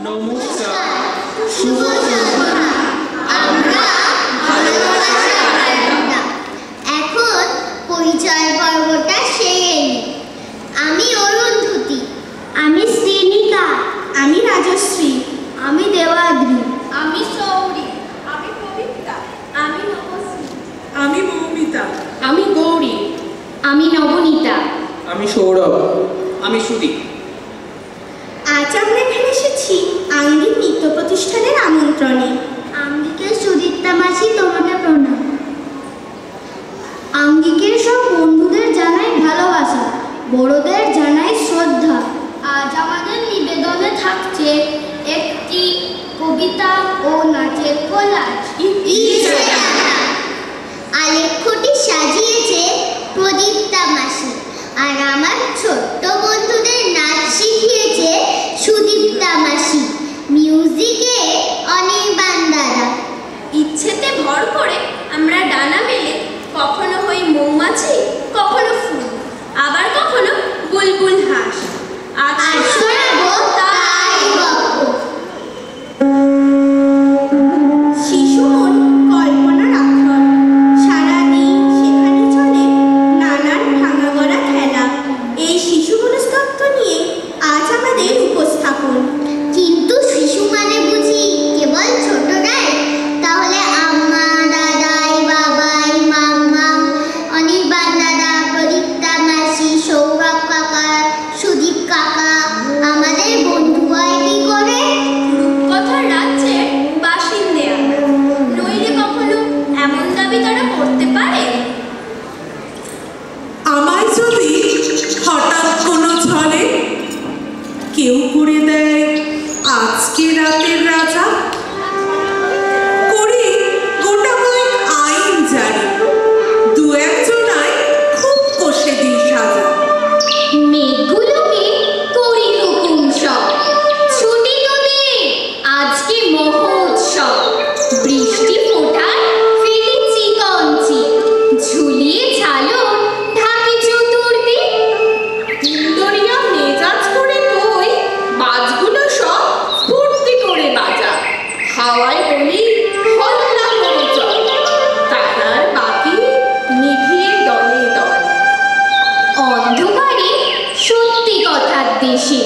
নমস্কার, শুভ সন্ধ্যা। আমরা এখন পরিচয় পর্বটা সেরে নিই। আমি অরুন্ধতী, আমি শ্রীনিকা, আমি রাজশ্রী, আমি দেবাদ্রি, আমি সৌরী, আমি পবিত্রা, আমি নবশ্রী, আমি মৌমিতা, আমি গৌরী, আমি নবনীতা, আমি সৌরভ, আমি সুদীপ। আজ আমরা এখানে এসেছি আঙ্গিক নৃত্য প্রতিষ্ঠানের আমন্ত্রণে। আঙ্গিকের সুদীপ্তা মাসি, তোমাকে প্রণাম। আঙ্গিকের সব বন্ধুদের জানাই ভালোবাসা, বড়দের জানাই শ্রদ্ধা। আজ আমাদের নিবেদনে থাকছে একটি কবিতা ও নাচের কোলাজ। আলেখ্যটি সাজিয়েছে প্রদীপ্তা মাসি, আর আমার ছোট্ট বন্ধুদের নাচ শিখিয়েছে সুদীপ্তা মাসি। মিউজিকে অনির্বাণ দাদা। ইচ্ছেতে ভর করে আমরা ডানা মেলে কখনো হই মৌমাছি, কখনো ফুল, আবার কখনো বুলবুল হাঁস। আজ শোনাবো তাই গল্প। শিশু মন কল্পনার আখর, সারাদিন সেখানে চলে নানান ভাঙা গড়া খেলা। এই শিশু মনস্তত্ত্ব নিয়ে আজ আমাদের উপস্থাপন। কিন্তু শিশু মানে বুঝি কেবল ছোটরাই? তাহলে আম্মা, দাদাই, বাবাই, মাম্মা, অনির্বাণ দাদা, প্রদীপ্তা মাসি, সৌরভ কাকা, সুদীপ কাকা আমাদের বন্ধু হয় কি করে? রূপকথার রাজ্যের বাসিন্দে আমরা, নইলে কখনো এমন দাবি তারা করতে পারে? আমায় যদি হঠাৎ কোনো ছলে কেউ করে দেয় আজকে রাতের রাজা, করি গোটা কয়েক আইন জারি, দু একজনায় খুব কষে দিই সাজা। মেঘগুলোকে করি হুকুম সব, ছুটি তোদের আজকে মহোৎসব। বৃষ্টি ফোটায় ফেলি চিকঞ্চি, ঝুলিয়ে ঝালো ঢাকি চতুর্দিক। ইন্দরিয়া মেজাজ করে কই বাজগুলো সব ফুর্তি করে বাজা। হাওয়ায় বলি হল্লা করে চল, তারার বাকি নিভিয়ে দলে দল। অন্ধকারে সত্যি কথার দেশে,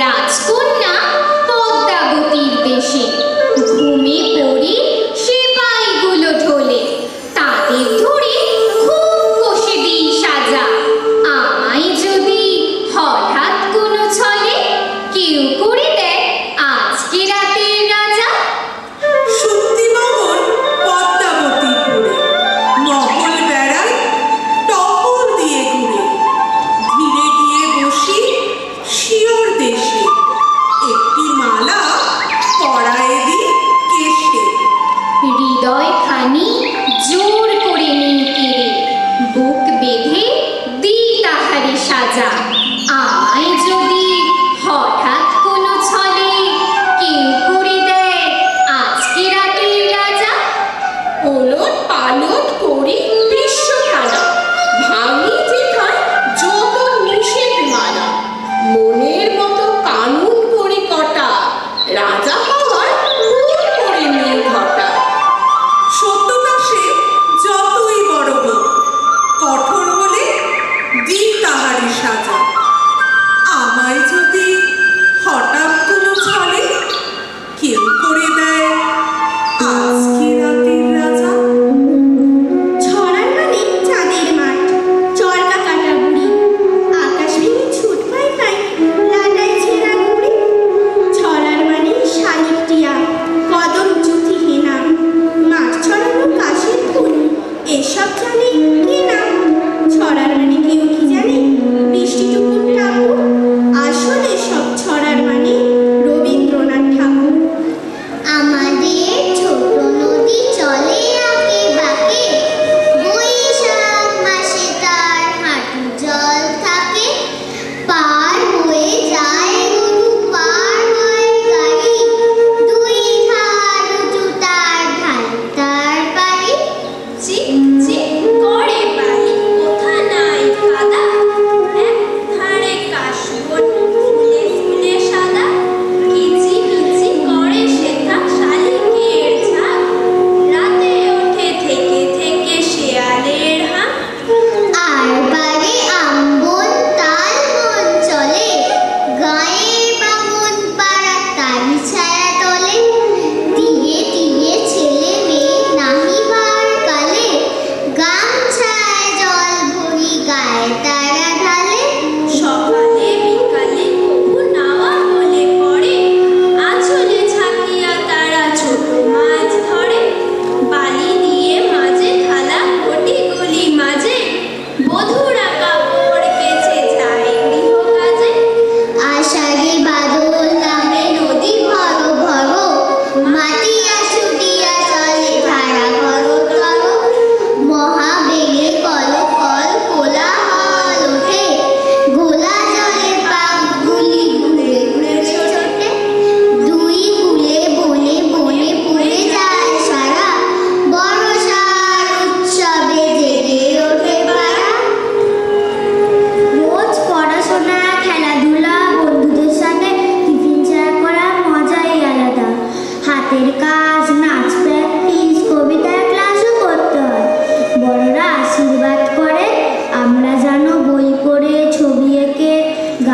রাজকন্যা পদ্মাবতীর দেশে। ঘুমে পড়ি সেপাইগুলো ঢোলে, তাদের ধরে খুব কষে দিই সাজা। আমায় যদি হঠাৎ কোনো ছলে কেউ করে দেয় আজকে রাতের রাজা। সত্যি মগন পদ্মাবতীপুরে, মহল বেড়াই টহল দিয়ে ঘুরে, ধীরে গিয়ে বসি শিয়র দেশে, একটি মালা পরায়ে দিই কেশে। হৃদয় খানি জোর করে নিই কেড়ে, বুক বেঁধে দিই তাহারে সাজা। আমায় যদি হঠাৎ কোনো ছলে কেউ করে দেয় আজকে রাতের রাজা। ওলট পালট করি বিশ্ব খেলা, ভাঙি যেথায় যত নিষেধ মালা। মনের মতো কানুন করি কটা, রাজা হওয়ার ভুল করে নিই ঘটা। সত্যতা সে যতই বড় হোক, কঠোর হলে দিই তাহারি সাজা। আমায় যদি হঠাৎ কোনো ছলে কেউ করে দেয় আজকে রাতের রাজা। ছড়ার মানে চাঁদের মাঠ, চরকা কাটা বুড়ি, আকাশ ভেঙে ছুট পাই পাই লাটাই ছেঁড়া ঘুড়ি। ছড়ার মানে শালিক টিয়া, কদম জ্যোতি হেনা, মাঠ ছড়ানো কাশের ফুল, এসব জানে কে না? ছড়ার মানে কেউ কি জানে? বৃষ্টি টুকুর ঠাকুর। আসলে সব ছড়ার মানে রবীন্দ্রনাথ ঠাকুর। আমাদের ছোট নদী চলে আঁকে বাঁকে, বৈশাখ মাসে তার হাঁটু জল থাকে। পার হয়ে যায় গরু, পার হয় গাড়ি, দুই ধার উঁচু তার ঢাল তার বাড়ি। চিক চিক করে বালি, কোথা নাই কাদা।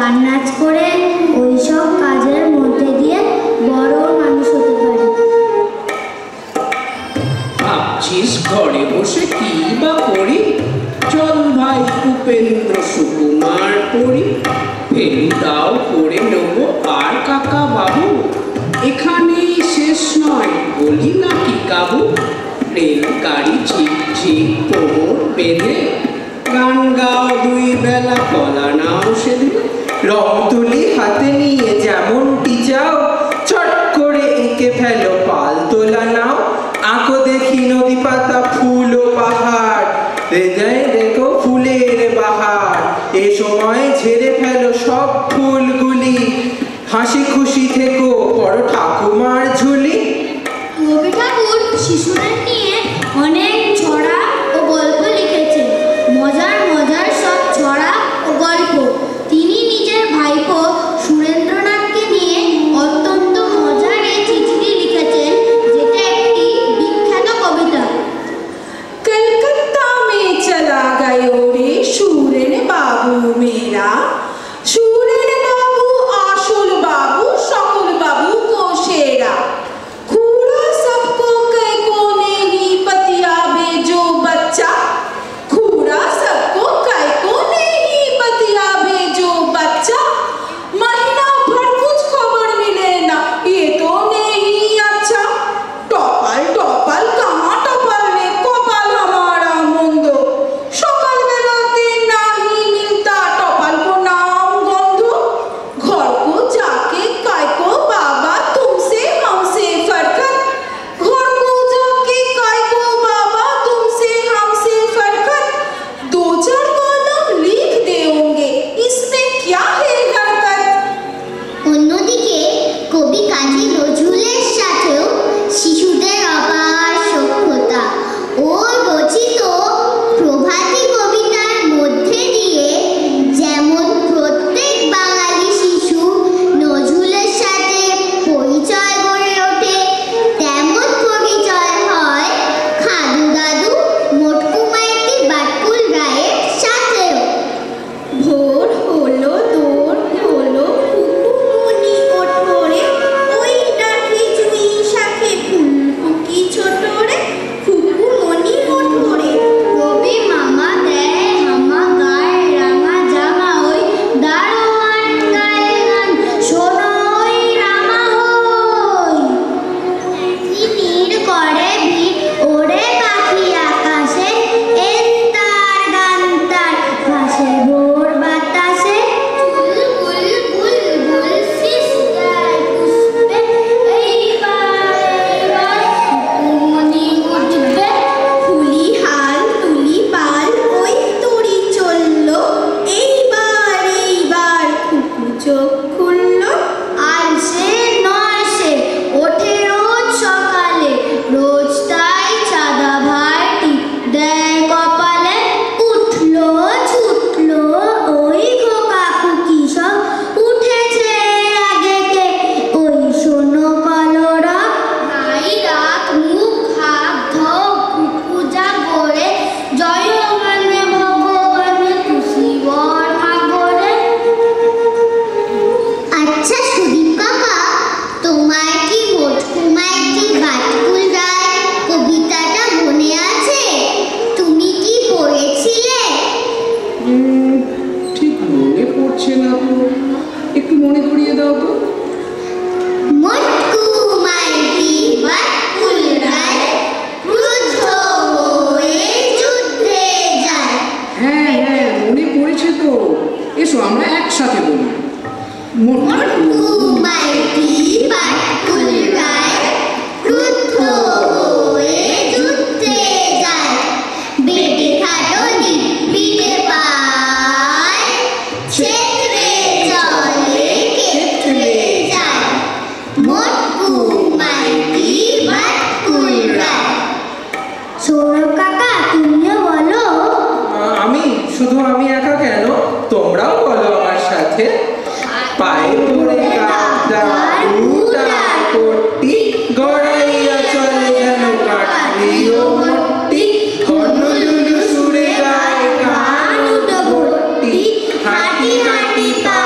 গান নাচ করে ওই সব কাজের মধ্যে দিয়ে বড় মানুষ হতে পারে। ভাবছিস ঘরে বসে কি বা করি? চল ভাই উপেন্দ্র সুকুমার পড়ি, ফেলুদাও করে নেব আর কাকা বাবু। এখানেই শেষ নয় বলি নাকি কাবু, রেলগাড়ি ঝিক ঝিক কোমর বেঁধে, গান গাও দুই বেলা কলা নাও সেদিন। রং তুলি হাতে নিয়ে যেমনটি চাও, চট করে এঁকে ফেলো পাল তোলা নাও। আঁকো দেখি নদী পাতা ফুল ও পাহাড়, হৃদয়ে দেখো ফুলের বাহার। এ সময় ঝেড়ে ফেলো সব ফুলগুলি, হাসি খুশি থেকো করো ঠাকুমার ঝুলি। রবি ঠাকুর শিশুদের নিয়ে অনেক ছড়া ও গল্প লিখেছেন, মজার মজার সব ছড়া ও গল্প। তিনি নিজের ভাইপো সুরেন্দ্রনাথকে নিয়ে অত্যন্ত মজার এই চিঠিটি লিখেছেন, যেটা একটি বিখ্যাত কবিতা। कलकत्ता में चला गयो रे सूरन बाबू मेरा, सूरन बाबू आशुल बाबू शकल बाबू को शेरा। खूड़ा सबको कई कोने ही पतियाबे जो बच्चा, खूड़ा सबको कई कोने ही पतियाबे जो बच्चा। महीना भर कुछ खबर मिले ना, ये तो नहीं अच्छा। टपाल टपाल कहाँ टपाल रे कपाल हमारा मुंद, सकाल बेलाते नहीं मिलता टपाल को नाम गंध। घर को जाके काय को बाबा तुमसे हमसे फरकत, घर को जाके काय को बाबा तुमसे हमसे फरकत। दो चार कलम लिख देंगे, इसमें क्या है हरकत। অন্যদিকে কবি কাজী নজরুলের সাথেও শিশুদের অপার সখ্যতা। ও রচিত প্রভাতী কবিতার মধ্যে দিয়ে যেমন প্রত্যেক বাঙালি শিশু নজরুলের সাথে পরিচয় গড়ে ওঠে, তেমন পরিচয় হয় খাদু দাদু মোটকু মাইতি বাটকুল রায়ের সাথেও। ভোর হলো দোর হলো কুকুমনি ওঠরে, ওই ডাকে জুই শাখে ফুলকুকি ছোটরে, কুকুমনি ওঠরে। রবি মামা দেয় হামা গায়ে রাঙা জামা, ওই দারোয়ান গায়ে গান শোনো ওই রামা হই। নীর করে ভিড় ওরে পাখি আকাশে, এন তার গান তার ভাসে ভোর বাতাসে। বুলবুল বুলবুল ফিসকায় পুষ্পে, এইবার এইবার কুকুমনি উঠবে। ফুলি হাল তুলি পাল ওই তরি চললো, এইবার এইবার কুকু চোখ খুললো। আর সে নয় সে ওঠে রোজ সকালে, রোজ তাই চাঁদা ভাইটি দেয় কপালে। উঠলো ছুটলো ওই খোকা খুকি সব, উঠেছে আগে কে ওই শোনো কলরা। ভাই রাত মুখ হাত ধোক পূজা করে, জয় মানে ভগবানে তুসি বর মাগরে। আচ্ছা সুদীপ কাকা, তোমার কি মোটকু মাইতি বাটকুল রায় কবিতাটা মনে আছে? তুমি কি পড়েছিলে? ঠিক মনে পড়ছে না তো, একটু মনে করিয়ে দাও তো। মোটকু মাইতি বাটকুল রায় ক্রুদ্ধ হয়ে যুদ্ধে যায়। হ্যাঁ হ্যাঁ মনে পড়েছে তো, এসো আমরা একসাথে বলি। মোটকু মাইতি বাটকুল রায় ক্রুদ্ধ হয়ে যুদ্ধে যায়, বেটে খাটনি পিঠে পায়, ক্ষেত্রে চলে ক্ষেত্রে যায়। মোটকু মাইতি বাটকুল রায়। সৌরভ কাকা তুমিও বলো। আমি শুধু আমি একা কেন, তোমরাও বলো আমার সাথে। পায়ে পড়ে কাঁদার উদার কোটি, গড়াইয়া চলে যেন কাটলিও মট্টি। হনলুলু সুরে গায় গান উঠো ভর্তি, হাঁটি হাঁটি পা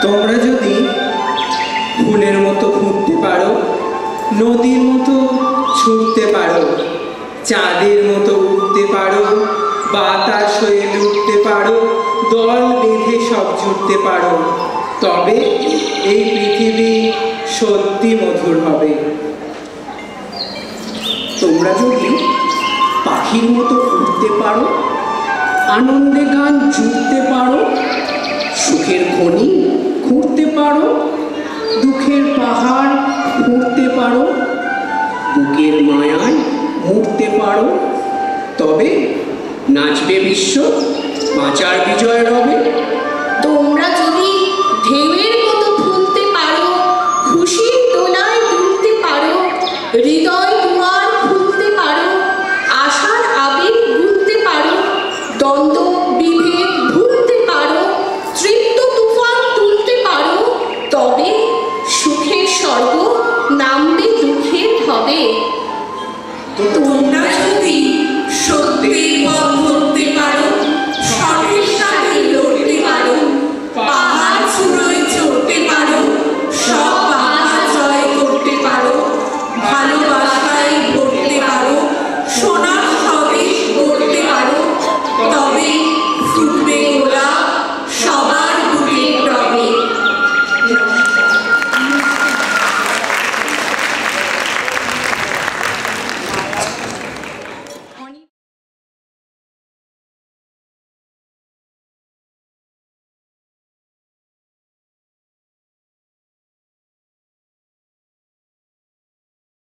তোমরা যদি ফুলের মতো ফুটতে পারো, নদীর মতো ছুটতে পারো, চাঁদের মতো উঠতে পারো, বাতাস হয়ে লুটতে পারো, দল বেঁধে সব জুটতে পারো, তবে এই পৃথিবী সত্যি মধুর হবে। তোমরা যদি পাখির মতো উঠতে পারো, আনন্দে গান জুড়তে পারো, সুখের খনি খুঁড়তে পারো, দুঃখের পাহাড় খুঁড়তে পারো, বুকের মায়ায় মুড়তে পারো, তবে নাচবে বিশ্ব, বাঁচার বিজয় রবে।